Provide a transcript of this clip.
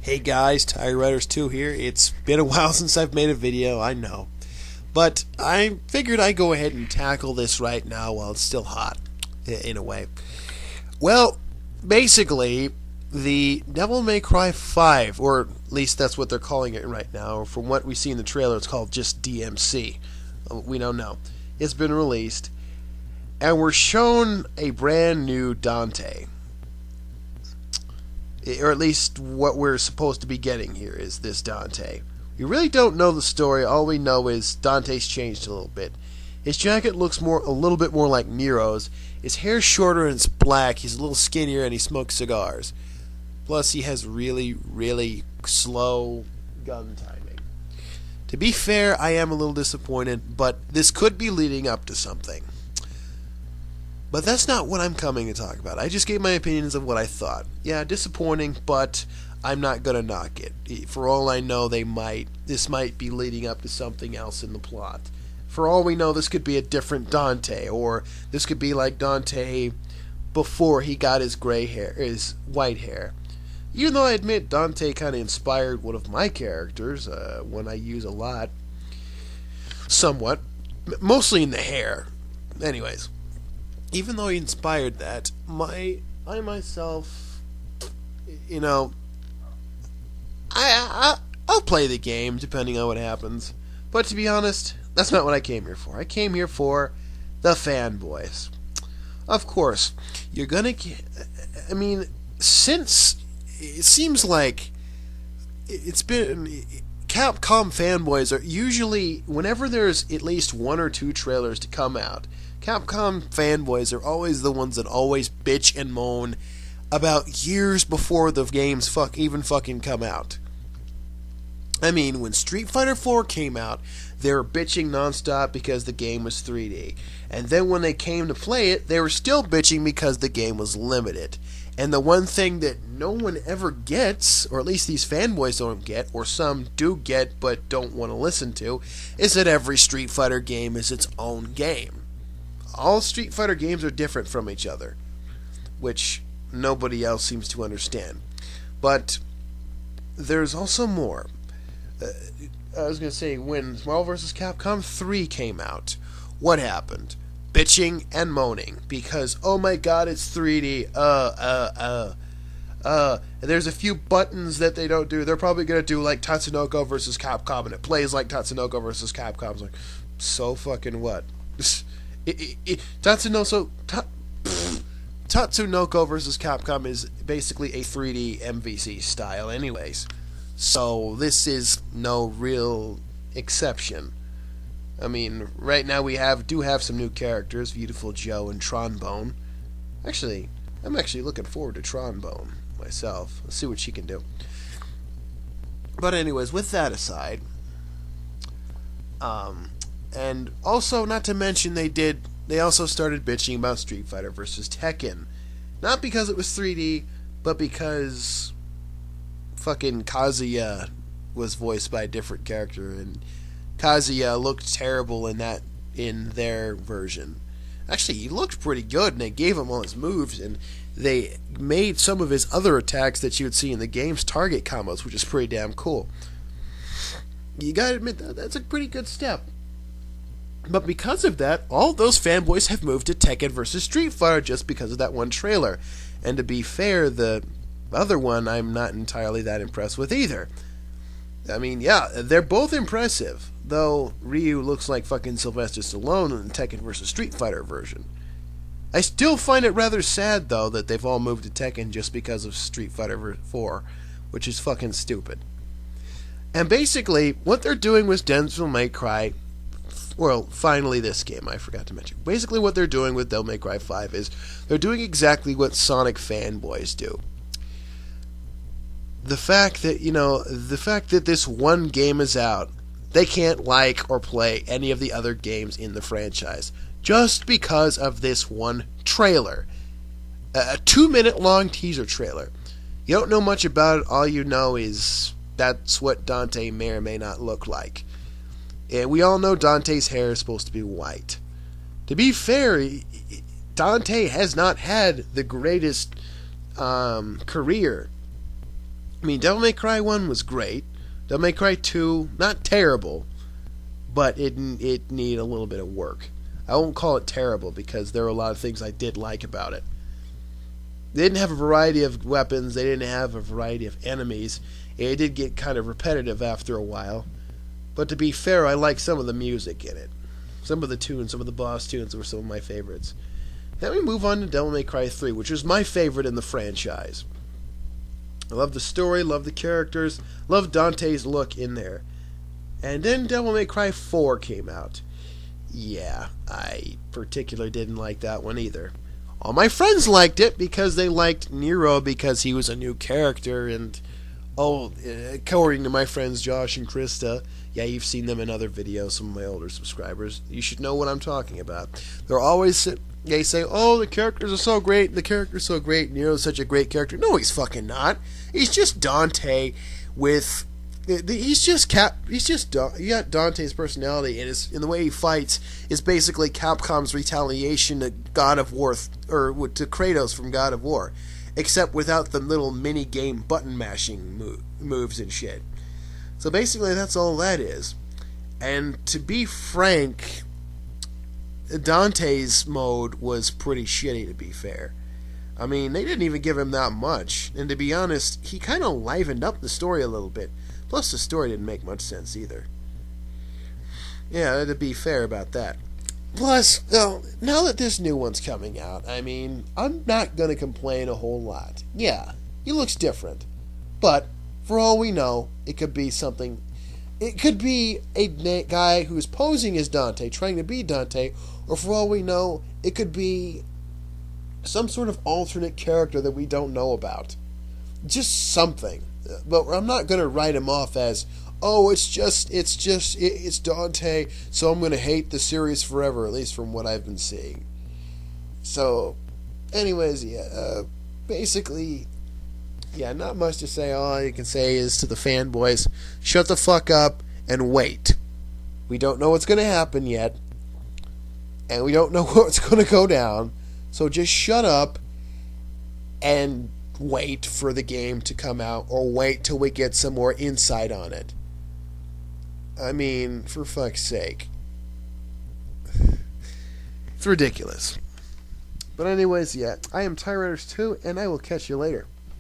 Hey guys, Tiger Riders 2 here. It's been a while since I've made a video, I know. But I figured I'd go ahead and tackle this right now while it's still hot, in a way. Well, basically, the Devil May Cry 5, or at least that's what they're calling it right now. From what we see in the trailer, it's called just DMC. We don't know. It's been released, and we're shown a brand new Dante. Or at least what we're supposed to be getting here is this Dante. We really don't know the story. All we know is Dante's changed a little bit. His jacket looks a little bit more like Nero's. His hair's shorter and it's black. He's a little skinnier and he smokes cigars. Plus he has really, really slow gun timing. To be fair, I am a little disappointed, but this could be leading up to something. But that's not what I'm coming to talk about. I just gave my opinions of what I thought. Yeah, disappointing, but I'm not going to knock it. For all I know, this might be leading up to something else in the plot. For all we know, this could be a different Dante, or this could be like Dante before he got his his white hair. Even though I admit Dante kind of inspired one of my characters, one I use a lot, somewhat, mostly in the hair. Anyways. Even though he inspired that, I myself, I'll play the game depending on what happens. But to be honest, that's not what I came here for. I came here for the fanboys. Of course, you're gonna get. Since it seems like it's been. Capcom fanboys are usually, whenever there's at least one or two trailers to come out, Capcom fanboys are always the ones that always bitch and moan about years before the games even fucking come out. I mean, when Street Fighter 4 came out, they were bitching nonstop because the game was 3D. And then when they came to play it, they were still bitching because the game was limited. And the one thing that no one ever gets, or at least these fanboys don't get, or some do get but don't want to listen to, is that every Street Fighter game is its own game. All Street Fighter games are different from each other, which nobody else seems to understand. But there's also more. I was going to say, when Marvel vs. Capcom 3 came out, what happened? Bitching and moaning because, oh my god, it's 3D. There's a few buttons that they don't do. They're probably going to do like Tatsunoko vs. Capcom, and it plays like Tatsunoko vs. Capcom. It's like, so fucking what? Tatsunoko vs. Capcom is basically a 3D MVC style anyways. So this is no real exception. I mean, right now we do have some new characters, Beautiful Joe and Tronbone. Actually, I'm looking forward to Tronbone myself. Let's see what she can do. But anyways, with that aside, and also, not to mention, they also started bitching about Street Fighter vs. Tekken. Not because it was 3D, but because fucking Kazuya was voiced by a different character, and Kazuya looked terrible in their version. Actually, he looked pretty good, and they gave him all his moves, and they made some of his other attacks that you would see in the game's target combos, which is pretty damn cool. You gotta admit, that's a pretty good step. But because of that, all those fanboys have moved to Tekken vs. Street Fighter just because of that one trailer. And to be fair, the other one I'm not entirely that impressed with either. I mean, yeah, they're both impressive, though Ryu looks like fucking Sylvester Stallone in the Tekken vs. Street Fighter version. I still find it rather sad, though, that they've all moved to Tekken just because of Street Fighter 4, which is fucking stupid. And basically, what they're doing with Devil May Cry, well, finally this game, I forgot to mention. Basically what they're doing with Devil May Cry 5 is they're doing exactly what Sonic fanboys do. The fact that this one game is out, they can't like or play any of the other games in the franchise just because of this one trailer. A 2-minute long teaser trailer. You don't know much about it, all you know is that's what Dante may or may not look like. And we all know Dante's hair is supposed to be white. To be fair, Dante has not had the greatest career I mean, Devil May Cry 1 was great. Devil May Cry 2, not terrible, but it needed a little bit of work. I won't call it terrible because there were a lot of things I did like about it. They didn't have a variety of weapons. They didn't have a variety of enemies. It did get kind of repetitive after a while. But to be fair, I like some of the music in it. Some of the tunes, some of the boss tunes were some of my favorites. Then we move on to Devil May Cry 3, which is my favorite in the franchise. I love the story, love the characters, love Dante's look in there. And then Devil May Cry 4 came out. Yeah, I particularly didn't like that one either. All my friends liked it because they liked Nero because he was a new character, and according to my friends Josh and Krista, yeah, you've seen them in other videos, some of my older subscribers, you should know what I'm talking about. They say, oh, the characters are so great, Nero's such a great character. No, he's fucking not. He's just Dante with... you got Dante's personality, and in the way he fights is basically Capcom's retaliation to God of War, or to Kratos from God of War, except without the little mini game button mashing moves and shit. So basically, that's all that is. And to be frank, Dante's mode was pretty shitty. To be fair, I mean, they didn't even give him that much, and to be honest, he kind of livened up the story a little bit. Plus, the story didn't make much sense either. Yeah, to be fair about that. Plus, now that this new one's coming out, I mean, I'm not going to complain a whole lot. Yeah, he looks different. But, for all we know, it could be something... It could be a guy who's posing as Dante, trying to be Dante, or for all we know, it could be some sort of alternate character that we don't know about. Just something. But I'm not going to write him off as, oh, it's Dante, so I'm going to hate the series forever, at least from what I've been seeing. So, anyways, yeah, basically, yeah, not much to say. All you can say is to the fanboys, shut the fuck up and wait. We don't know what's going to happen yet, and we don't know what's going to go down, so just shut up and wait for the game to come out, or wait till we get some more insight on it. I mean, for fuck's sake. It's ridiculous. But anyways, yeah, I am Tyraders2, and I will catch you later.